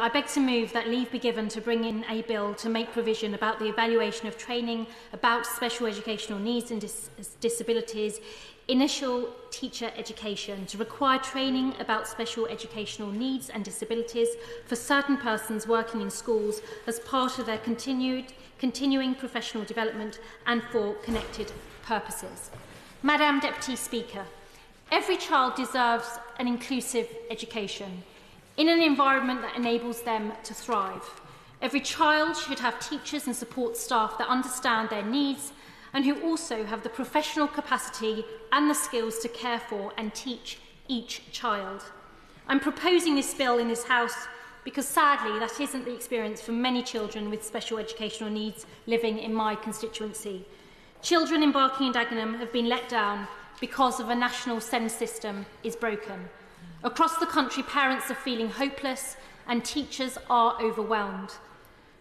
I beg to move that leave be given to bring in a bill to make provision about the evaluation of training about special educational needs and disabilities, initial teacher education, to require training about special educational needs and disabilities for certain persons working in schools as part of their continuing professional development and for connected purposes. Madam Deputy Speaker, every child deserves an inclusive education in an environment that enables them to thrive. Every child should have teachers and support staff that understand their needs and who also have the professional capacity and the skills to care for and teach each child. I'm proposing this bill in this House because sadly that isn't the experience for many children with special educational needs living in my constituency. Children in Barking and Dagenham have been let down because of a national SEND system is broken. Across the country, parents are feeling hopeless and teachers are overwhelmed.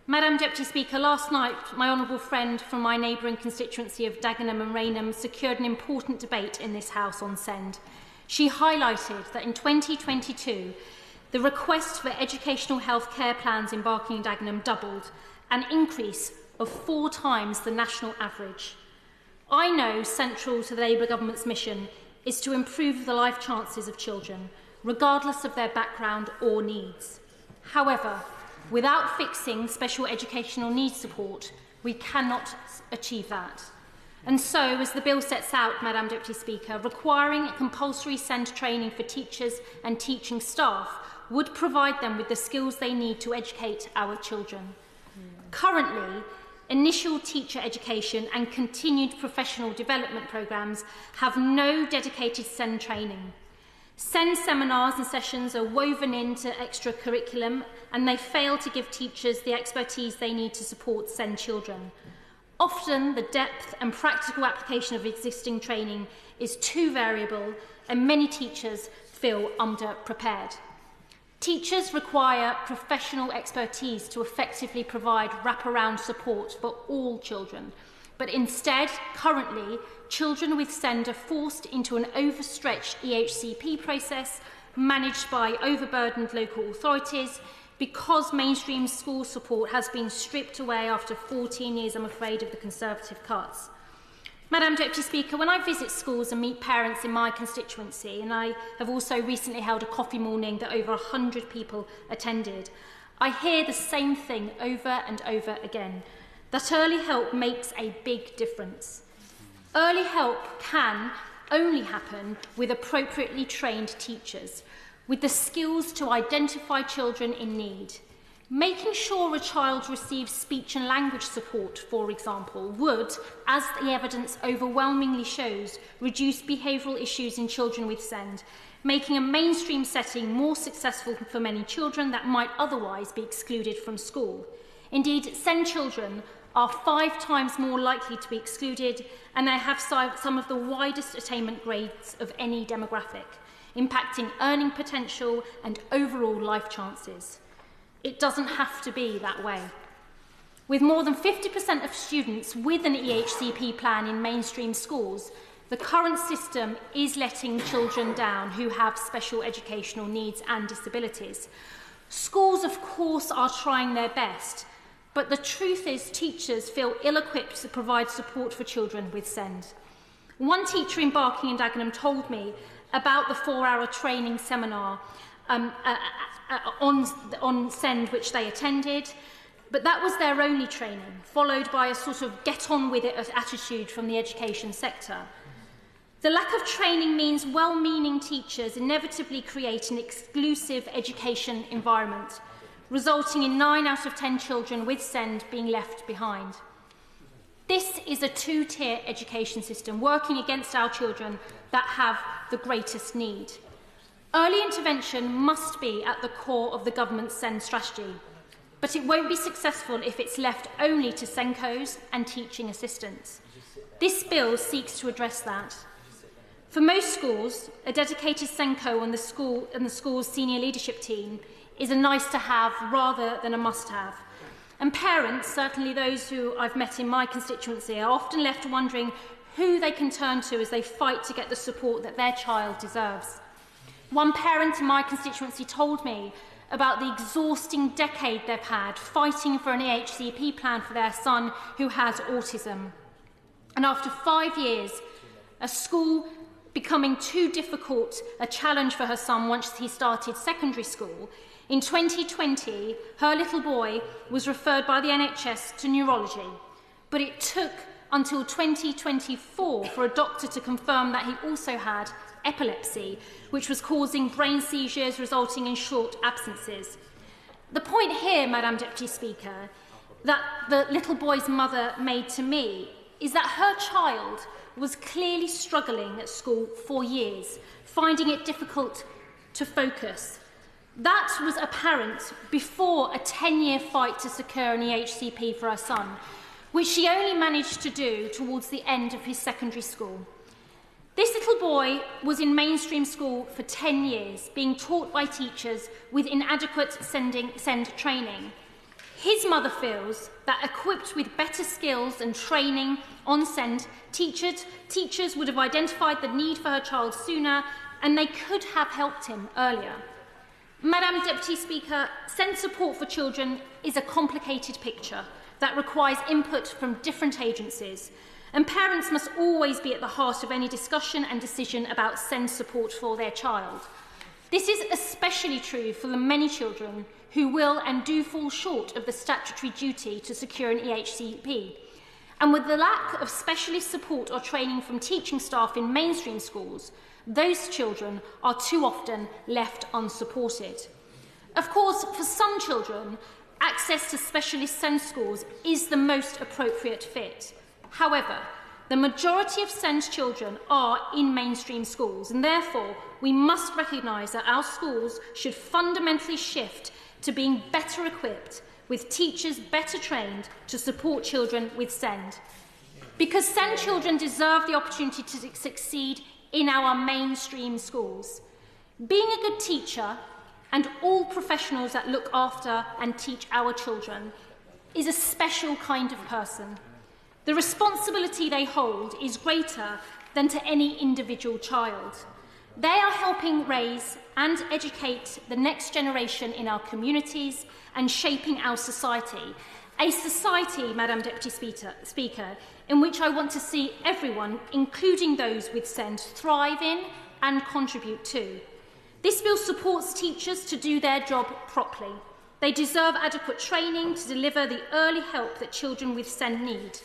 Madam Deputy Speaker, last night my honourable friend from my neighbouring constituency of Dagenham and Rainham secured an important debate in this House on SEND. She highlighted that in 2022 the request for educational health care plans in Barking and Dagenham doubled, an increase of 4 times the national average. I know central to the Labour government's mission is to improve the life chances of children, regardless of their background or needs. However, without fixing special educational needs support, we cannot achieve that. And so, as the bill sets out, Madam Deputy Speaker, requiring compulsory SEND training for teachers and teaching staff would provide them with the skills they need to educate our children. Currently, initial teacher education and continued professional development programmes have no dedicated SEND training. SEND seminars and sessions are woven into extra curriculum and they fail to give teachers the expertise they need to support SEND children. Often the depth and practical application of existing training is too variable and many teachers feel underprepared. Teachers require professional expertise to effectively provide wraparound support for all children, but instead, currently, children with SEND are forced into an overstretched EHCP process managed by overburdened local authorities because mainstream school support has been stripped away after 14 years, I'm afraid, of the Conservative cuts. Madam Deputy Speaker, when I visit schools and meet parents in my constituency, and I have also recently held a coffee morning that over 100 people attended, I hear the same thing over and over again, that early help makes a big difference. Early help can only happen with appropriately trained teachers, with the skills to identify children in need. Making sure a child receives speech and language support, for example, would, as the evidence overwhelmingly shows, reduce behavioural issues in children with SEND, making a mainstream setting more successful for many children that might otherwise be excluded from school. Indeed, SEND children are 5 times more likely to be excluded, and they have some of the widest attainment grades of any demographic, impacting earning potential and overall life chances. It doesn't have to be that way. With more than 50% of students with an EHCP plan in mainstream schools, the current system is letting children down who have special educational needs and disabilities. Schools, of course, are trying their best, but the truth is teachers feel ill-equipped to provide support for children with SEND. One teacher in Barking and Dagenham told me about the 4-hour training seminar on SEND which they attended, but that was their only training, followed by a sort of get-on-with-it attitude from the education sector. The lack of training means well-meaning teachers inevitably create an exclusive education environment, resulting in 9 out of 10 children with SEND being left behind. This is a 2-tier education system working against our children that have the greatest need. Early intervention must be at the core of the government's SEND strategy, but it won't be successful if it's left only to SENCOs and teaching assistants. This bill seeks to address that. For most schools, a dedicated SENCO on the school's senior leadership team is a nice-to-have rather than a must-have. And parents, certainly those who I've met in my constituency, are often left wondering who they can turn to as they fight to get the support that their child deserves. One parent in my constituency told me about the exhausting decade they've had fighting for an EHCP plan for their son who has autism. And after 5 years, a school becoming too difficult a challenge for her son once he started secondary school, in 2020, her little boy was referred by the NHS to neurology, but it took until 2024 for a doctor to confirm that he also had epilepsy, which was causing brain seizures resulting in short absences. The point here, Madam Deputy Speaker, that the little boy's mother made to me is that her child was clearly struggling at school for years, finding it difficult to focus. That was apparent before a 10-year fight to secure an EHCP for her son, which she only managed to do towards the end of his secondary school. This little boy was in mainstream school for 10 years, being taught by teachers with inadequate SEND training. His mother feels that equipped with better skills and training on SEND, teachers would have identified the need for her child sooner and they could have helped him earlier. Madam Deputy Speaker, SEND support for children is a complicated picture that requires input from different agencies, and parents must always be at the heart of any discussion and decision about SEND support for their child. This is especially true for the many children who will and do fall short of the statutory duty to secure an EHCP. And with the lack of specialist support or training from teaching staff in mainstream schools, those children are too often left unsupported. Of course, for some children, access to specialist SEND schools is the most appropriate fit. However, the majority of SEND children are in mainstream schools, and therefore we must recognise that our schools should fundamentally shift to being better equipped, with teachers better trained to support children with SEND. Because SEND children deserve the opportunity to succeed in our mainstream schools. Being a good teacher, and all professionals that look after and teach our children, is a special kind of person. The responsibility they hold is greater than to any individual child. They are helping raise and educate the next generation in our communities and shaping our society. A society, Madam Deputy Speaker, in which I want to see everyone, including those with SEND, thrive in and contribute to. This bill supports teachers to do their job properly. They deserve adequate training to deliver the early help that children with SEND need.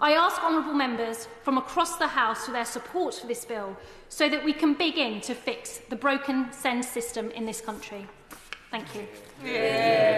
I ask honourable members from across the House for their support for this bill so that we can begin to fix the broken SEND system in this country. Thank you. Yeah.